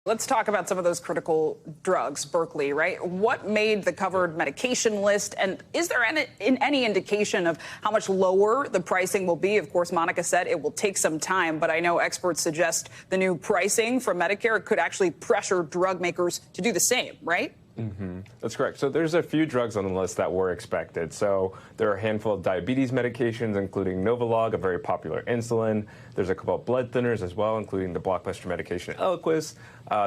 Let's talk about some of those critical drugs, Berkeley, right? What made the covered medication list? And is there any indication of how much lower the pricing will be? Of course, Monica said it will take some time, but I know experts suggest the new pricing from Medicare could actually pressure drug makers to do the same, right? That's correct. So there's a few drugs on the list that were expected. So there are a handful of diabetes medications, including Novolog, a very popular insulin. There's a couple of blood thinners as well, including the blockbuster medication Eliquis.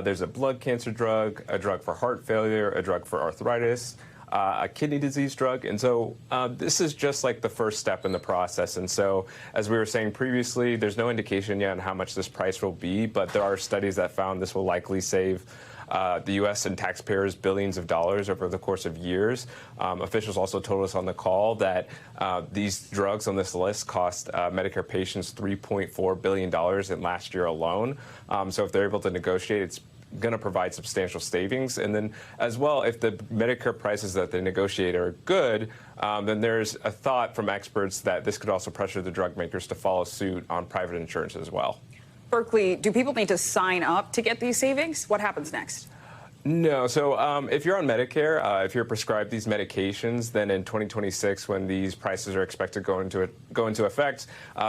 There's a blood cancer drug, a drug for heart failure, a drug for arthritis, a kidney disease drug. And so this is just like the first step in the process. And so, as we were saying previously, there's no indication yet on how much this price will be, but there are studies that found this will likely save the U.S. and taxpayers billions of dollars over the course of years. Officials also told us on the call that these drugs on this list cost Medicare patients $3.4 billion in last year alone. So if they're able to negotiate, it's going to provide substantial savings. And then as well, if the Medicare prices that they negotiate are good, then there's a thought from experts that this could also pressure the drug makers to follow suit on private insurance as well. Berkeley, do people need to sign up to get these savings? What happens next? No. So if you're on Medicare, if you're prescribed these medications, then in 2026, when these prices are expected to go into effect,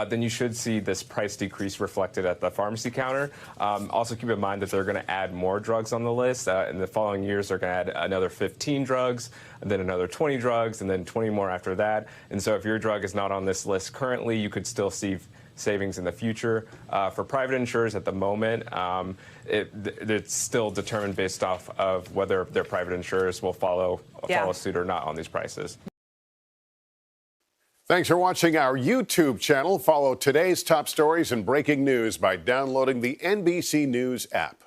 then you should see this price decrease reflected at the pharmacy counter. Also keep in mind that they're going to add more drugs on the list. In the following years, they're going to add another 15 drugs, and then another 20 drugs, and then 20 more after that. And so if your drug is not on this list currently, you could still see savings in the future. For private insurers at the moment, it's still determined based off of whether their private insurers will follow suit or not on these prices. Thanks for watching our YouTube channel. Follow today's top stories and breaking news by downloading the NBC News app.